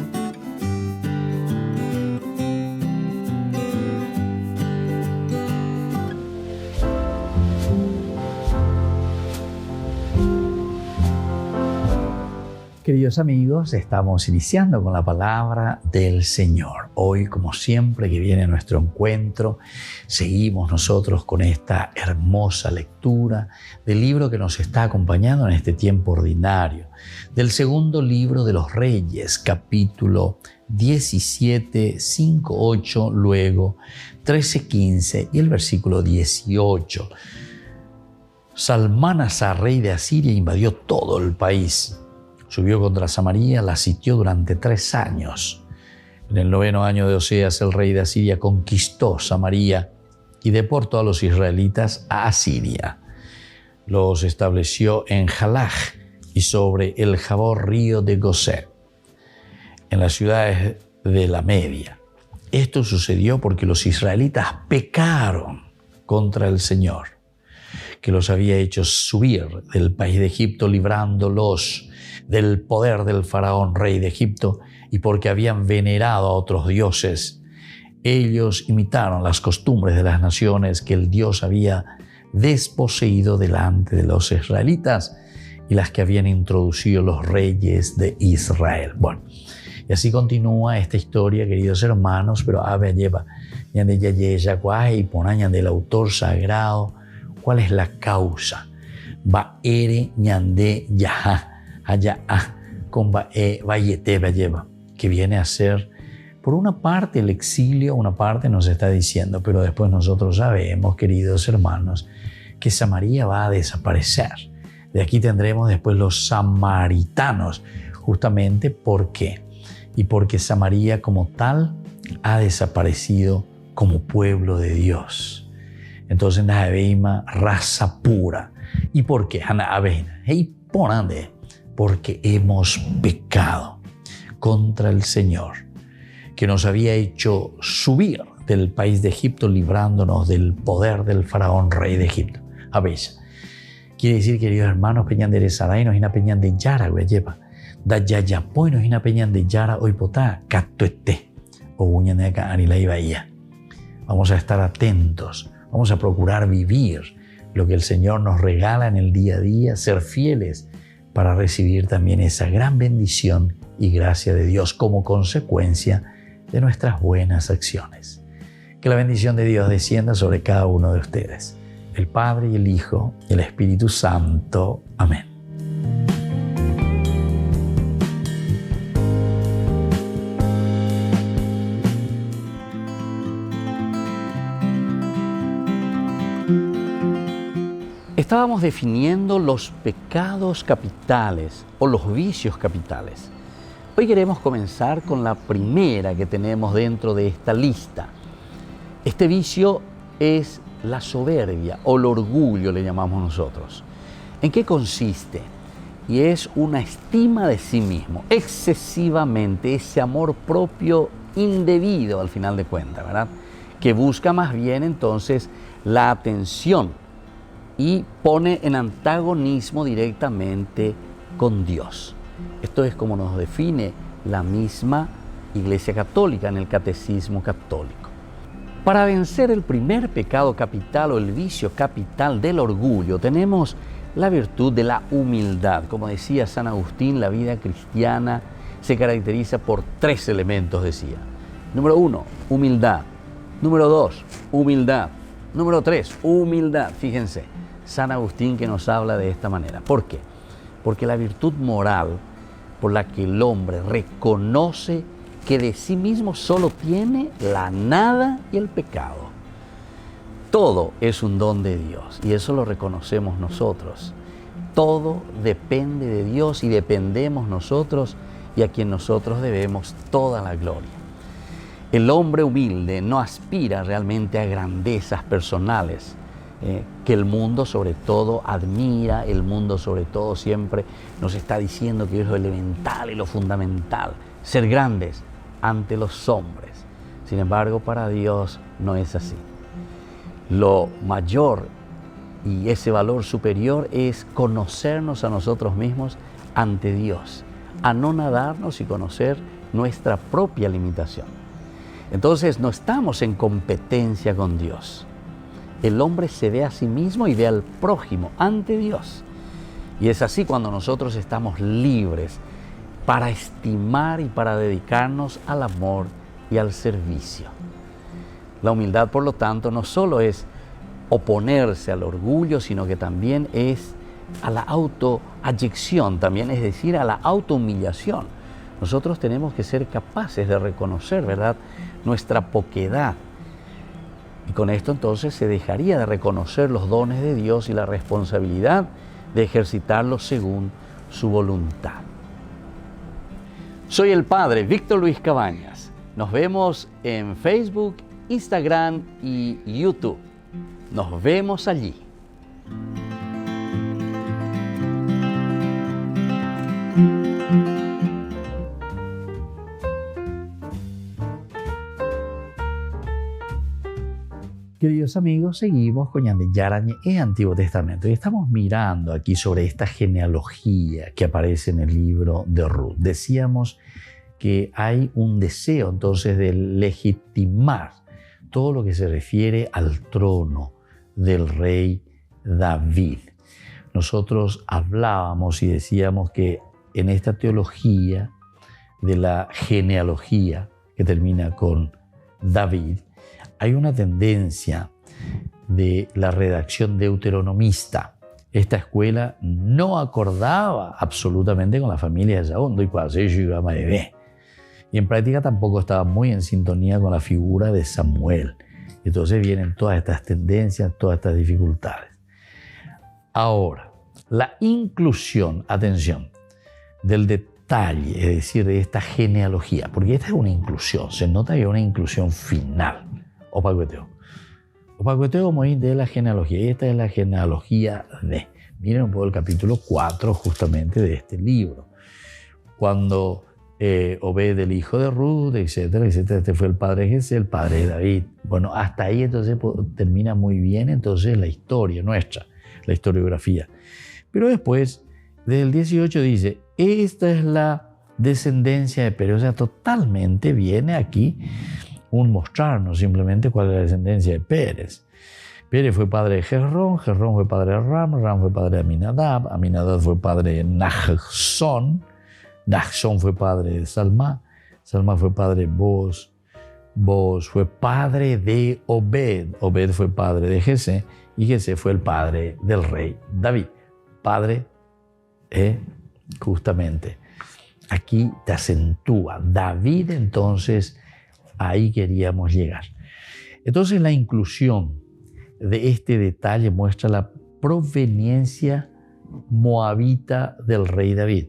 Queridos amigos, estamos iniciando con la palabra del Señor. Hoy, como siempre que viene nuestro encuentro, seguimos nosotros con esta hermosa lectura del libro que nos está acompañando en este tiempo ordinario, del segundo libro de los Reyes, capítulo 17, 5, 8, luego 13, 15 y el versículo 18. Salmánasar, rey de Asiria, invadió todo el país. Subió contra Samaria, la sitió durante 3 años. En el 9º año de Oseas, el rey de Asiria conquistó Samaria y deportó a los israelitas a Asiria. Los estableció en Jalaj y sobre el Jabor río de Gosén, en las ciudades de la Media. Esto sucedió porque los israelitas pecaron contra el Señor, que los había hecho subir del país de Egipto, librándolos del poder del faraón, rey de Egipto, y porque habían venerado a otros dioses. Ellos imitaron las costumbres de las naciones que el Dios había desposeído delante de los israelitas y las que habían introducido los reyes de Israel. Bueno, y así continúa esta historia, queridos hermanos, pero ave lleva ñande yayeya y ponañan del autor sagrado. ¿Cuál es la causa? Va ere ñande yaha allá con vayete lleva, que viene a ser, por una parte el exilio, una parte nos está diciendo, pero después nosotros sabemos, queridos hermanos, que Samaria va a desaparecer. De aquí tendremos después los samaritanos, justamente ¿por qué? Y porque Samaria como tal ha desaparecido como pueblo de Dios. Entonces, Naveima, raza pura. ¿Y por qué? Porque hemos pecado contra el Señor, que nos había hecho subir del país de Egipto, librándonos del poder del faraón, rey de Egipto. A veces, quiere decir, queridos hermanos, peñan de Saray, nos ina peñan de Yara, güeyeva. Da yayapoy, nos ina peñan de Yara, hoy potá, catuete, o uñan de acá, anila y bahía. Vamos a estar atentos, vamos a procurar vivir lo que el Señor nos regala en el día a día, ser fieles para recibir también esa gran bendición y gracia de Dios como consecuencia de nuestras buenas acciones. Que la bendición de Dios descienda sobre cada uno de ustedes, el Padre y el Hijo y el Espíritu Santo. Amén. Estábamos definiendo los pecados capitales o los vicios capitales. Hoy queremos comenzar con la primera que tenemos dentro de esta lista. Este vicio es la soberbia o el orgullo, le llamamos nosotros. ¿En qué consiste? Y es una estima de sí mismo, excesivamente, ese amor propio indebido al final de cuentas, ¿verdad? Que busca más bien entonces la atención y pone en antagonismo directamente con Dios. Esto es como nos define la misma Iglesia Católica en el Catecismo Católico. Para vencer el primer pecado capital o el vicio capital del orgullo, tenemos la virtud de la humildad. Como decía San Agustín, la vida cristiana se caracteriza por 3 elementos, decía. Número 1, humildad. Número 2, humildad. Número 3, humildad. Fíjense, San Agustín que nos habla de esta manera. ¿Por qué? Porque la virtud moral por la que el hombre reconoce que de sí mismo solo tiene la nada y el pecado. Todo es un don de Dios y eso lo reconocemos nosotros. Todo depende de Dios y dependemos nosotros y a quien nosotros debemos toda la gloria. El hombre humilde no aspira realmente a grandezas personales que el mundo sobre todo admira, el mundo sobre todo siempre nos está diciendo que es lo elemental y lo fundamental, ser grandes ante los hombres. Sin embargo, para Dios no es así. Lo mayor y ese valor superior es conocernos a nosotros mismos ante Dios, anonadarnos y conocer nuestra propia limitación. Entonces no estamos en competencia con Dios. El hombre se ve a sí mismo y ve al prójimo ante Dios. Y es así cuando nosotros estamos libres para estimar y para dedicarnos al amor y al servicio. La humildad, por lo tanto, no solo es oponerse al orgullo, sino que también es a la autoadyección, también es decir, a la autohumillación. Nosotros tenemos que ser capaces de reconocer, ¿verdad?, nuestra poquedad. Y con esto entonces se dejaría de reconocer los dones de Dios y la responsabilidad de ejercitarlos según su voluntad. Soy el Padre Víctor Luis Cabañas. Nos vemos en Facebook, Instagram y YouTube. Nos vemos allí. Queridos amigos, seguimos con Ñande Yarañe, Antiguo Testamento, y estamos mirando aquí sobre esta genealogía que aparece en el libro de Ruth. Decíamos que hay un deseo entonces de legitimar todo lo que se refiere al trono del rey David. Nosotros hablábamos y decíamos que en esta teología de la genealogía que termina con David, hay una tendencia de la redacción deuteronomista. Esta escuela no acordaba absolutamente con la familia de Saúl, y en práctica tampoco estaba muy en sintonía con la figura de Samuel. Entonces vienen todas estas tendencias, todas estas dificultades. Ahora, la inclusión, atención, del detalle, es decir, de esta genealogía, porque esta es una inclusión, se nota que es una inclusión final. Opacueteo como de la genealogía, y esta es la genealogía de. Miren un poco el capítulo 4 justamente de este libro. Cuando Obed, el hijo de Ruth, etcétera, etcétera, este fue el padre de Jesé, el padre de David. Bueno, hasta ahí entonces termina muy bien entonces la historia nuestra, la historiografía. Pero después, del 18 dice, esta es la descendencia de Pérez, o sea, totalmente viene aquí un mostrarnos simplemente cuál es la descendencia de Pérez. Pérez fue padre de Gerrón, Gerrón fue padre de Ram, Ram fue padre de Aminadab, Aminadab fue padre de Nachshon, Nachshon fue padre de Salma, Salma fue padre de Boz, Boz fue padre de Obed, Obed fue padre de Jesé, y Jesé fue el padre del rey David. Padre, justamente, aquí te acentúa. David entonces, ahí queríamos llegar. Entonces la inclusión de este detalle muestra la proveniencia moabita del rey David.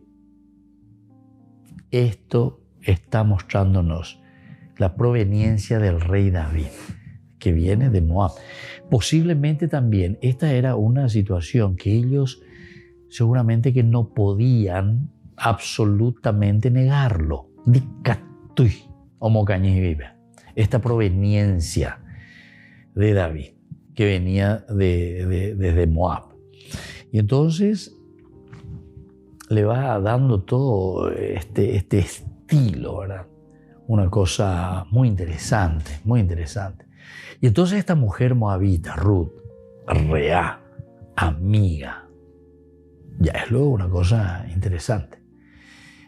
Esto está mostrándonos la proveniencia del rey David, que viene de Moab. Posiblemente también esta era una situación que ellos seguramente que no podían absolutamente negarlo. Esta proveniencia de David, que venía desde Moab. Y entonces le va dando todo este estilo, ¿verdad? Una cosa muy interesante, muy interesante. Y entonces esta mujer moabita, Ruth, reá, amiga, ya es luego una cosa interesante.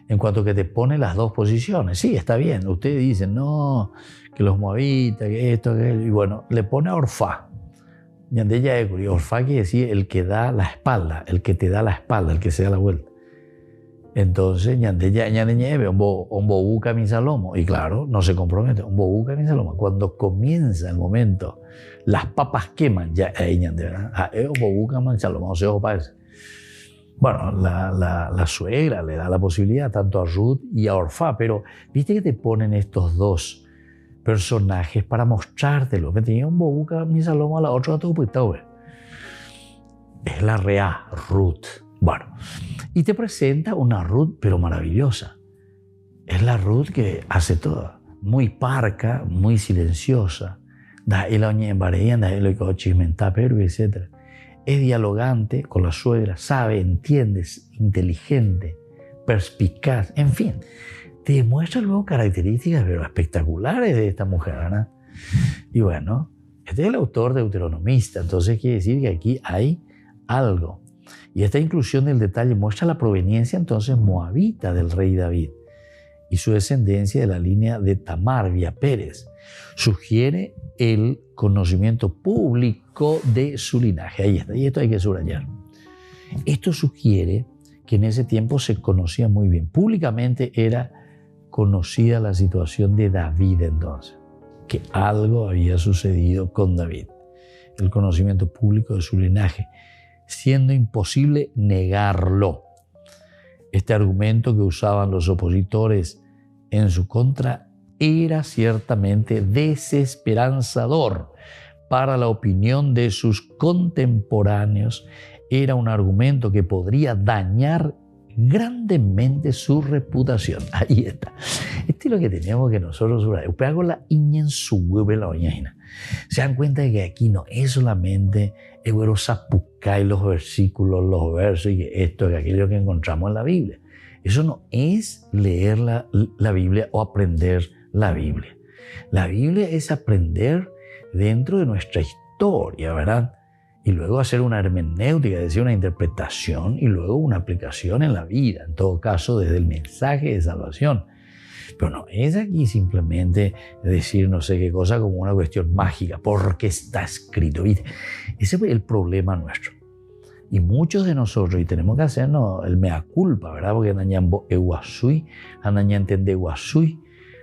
En cuanto que te pone las dos posiciones, sí, está bien. Ustedes dicen, no, que los moabitas, que esto, que y bueno, le pone a Orfá. Y Orfá quiere decir el que da la espalda, el que te da la espalda, el que se da la vuelta. Entonces, Ombo busca mi salomo. Y claro, no se compromete. Ombo busca mi salomo. Cuando comienza el momento, las papas queman, ya ahí ñande, ¿verdad? Ombo busca mi salomo, o sea, parece. Bueno, la suegra le da la posibilidad tanto a Ruth y a Orfá, pero viste que te ponen estos dos personajes para mostrártelo. Me tenía un bobuca mi salomo a la otra, todo pues es la rea Ruth. Bueno, y te presenta una Ruth, pero maravillosa. Es la Ruth que hace todo. Muy parca, muy silenciosa. Da el oñe en vareyan, da el oñe chismenta, pero etc. Es dialogante con la suegra, sabe, entiende, inteligente, perspicaz, en fin. Te demuestra luego características pero espectaculares de esta mujer, ¿verdad? Y bueno, este es el autor deuteronomista, entonces quiere decir que aquí hay algo. Y esta inclusión del detalle muestra la proveniencia entonces moabita del rey David y su descendencia de la línea de Tamar vía Pérez. Sugiere el conocimiento público de su linaje. Ahí está, y esto hay que subrayar. Esto sugiere que en ese tiempo se conocía muy bien. Públicamente era conocida la situación de David entonces, que algo había sucedido con David. El conocimiento público de su linaje, siendo imposible negarlo. Este argumento que usaban los opositores en su contra era ciertamente desesperanzador para la opinión de sus contemporáneos. Era un argumento que podría dañar grandemente su reputación. Ahí está. Este es lo que tenemos que nosotros hago la iña en su hueve la oñaina. Se dan cuenta de que aquí no es solamente el güero zapucay los versículos, los versos y que esto y aquello que encontramos en la Biblia. Eso no es leer la Biblia o aprender la Biblia. La Biblia es aprender dentro de nuestra historia, ¿verdad? Y luego hacer una hermenéutica, es decir, una interpretación y luego una aplicación en la vida, en todo caso desde el mensaje de salvación. Pero no es aquí simplemente decir no sé qué cosa como una cuestión mágica, porque está escrito, ¿viste? Ese es el problema nuestro. Y muchos de nosotros, y tenemos que hacernos el mea culpa, ¿verdad? Porque andañan eguasui, andañan entende eguasui,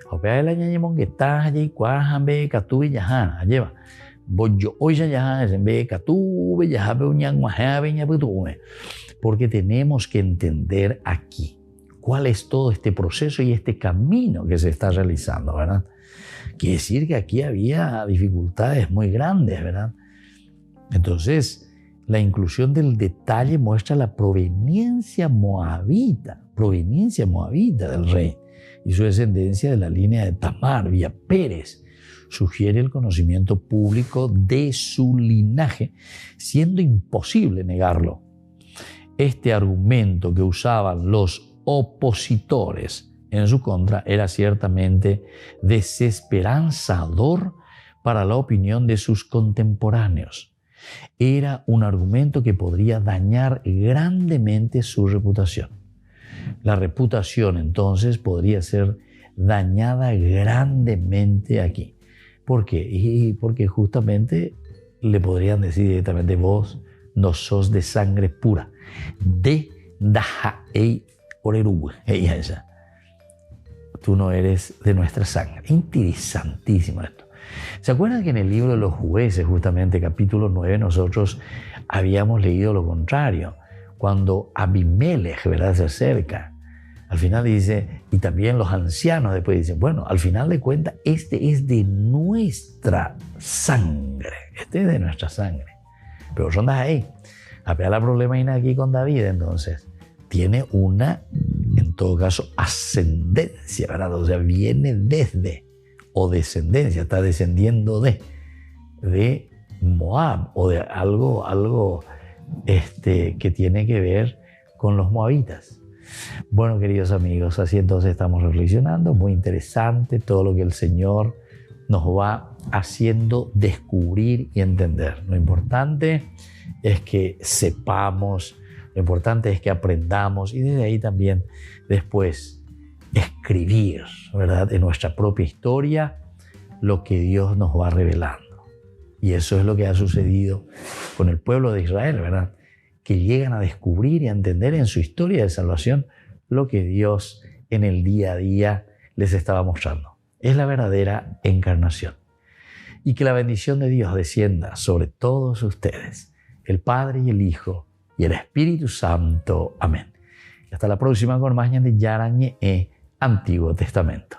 opea el añañemon que está allí, cuajambe, catubi, yahan, lleva. Yo hoy ya en vez de catubi, yahabe, uñan, guajabe, ñaputume. Porque tenemos que entender aquí cuál es todo este proceso y este camino que se está realizando, ¿verdad? Quiere decir que aquí había dificultades muy grandes, ¿verdad? Entonces, la inclusión del detalle muestra la proveniencia moabita del rey y su descendencia de la línea de Tamar vía Pérez. Sugiere el conocimiento público de su linaje, siendo imposible negarlo. Este argumento que usaban los opositores en su contra era ciertamente desesperanzador para la opinión de sus contemporáneos. Era un argumento que podría dañar grandemente su reputación. La reputación entonces podría ser dañada grandemente aquí. ¿Por qué? Y porque justamente le podrían decir directamente: vos no sos de sangre pura. De dajaei oreru. Tú no eres de nuestra sangre. Interesantísimo esto. ¿Se acuerdan que en el libro de los jueces, justamente capítulo 9, nosotros habíamos leído lo contrario? Cuando Abimelech, ¿verdad?, se acerca, al final dice, y también los ancianos después dicen, bueno, al final de cuentas, este es de nuestra sangre. Este es de nuestra sangre. Pero son de ahí. Apela la problema aquí con David, entonces. Tiene una, en todo caso, ascendencia, ¿verdad? O sea, viene desde, o descendencia, está descendiendo de Moab o de algo que tiene que ver con los moabitas. Bueno, queridos amigos, así entonces estamos reflexionando. Muy interesante todo lo que el Señor nos va haciendo descubrir y entender. Lo importante es que sepamos, lo importante es que aprendamos y desde ahí también después escribir, ¿verdad?, en nuestra propia historia lo que Dios nos va revelando. Y eso es lo que ha sucedido con el pueblo de Israel, ¿verdad?, que llegan a descubrir y a entender en su historia de salvación lo que Dios en el día a día les estaba mostrando. Es la verdadera encarnación. Y que la bendición de Dios descienda sobre todos ustedes, el Padre y el Hijo y el Espíritu Santo. Amén. Y hasta la próxima con más Ñande Yarañe, Antiguo Testamento.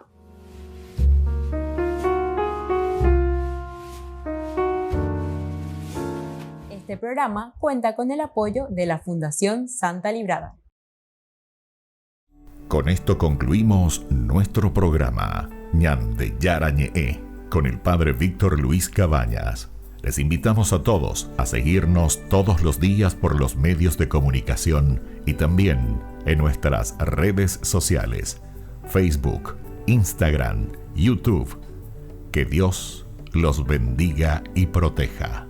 Este programa cuenta con el apoyo de la Fundación Santa Librada. Con esto concluimos nuestro programa Ñande Yarañe con el Padre Víctor Luis Cabañas. Les invitamos a todos a seguirnos todos los días por los medios de comunicación y también en nuestras redes sociales, Facebook, Instagram, YouTube. Que Dios los bendiga y proteja.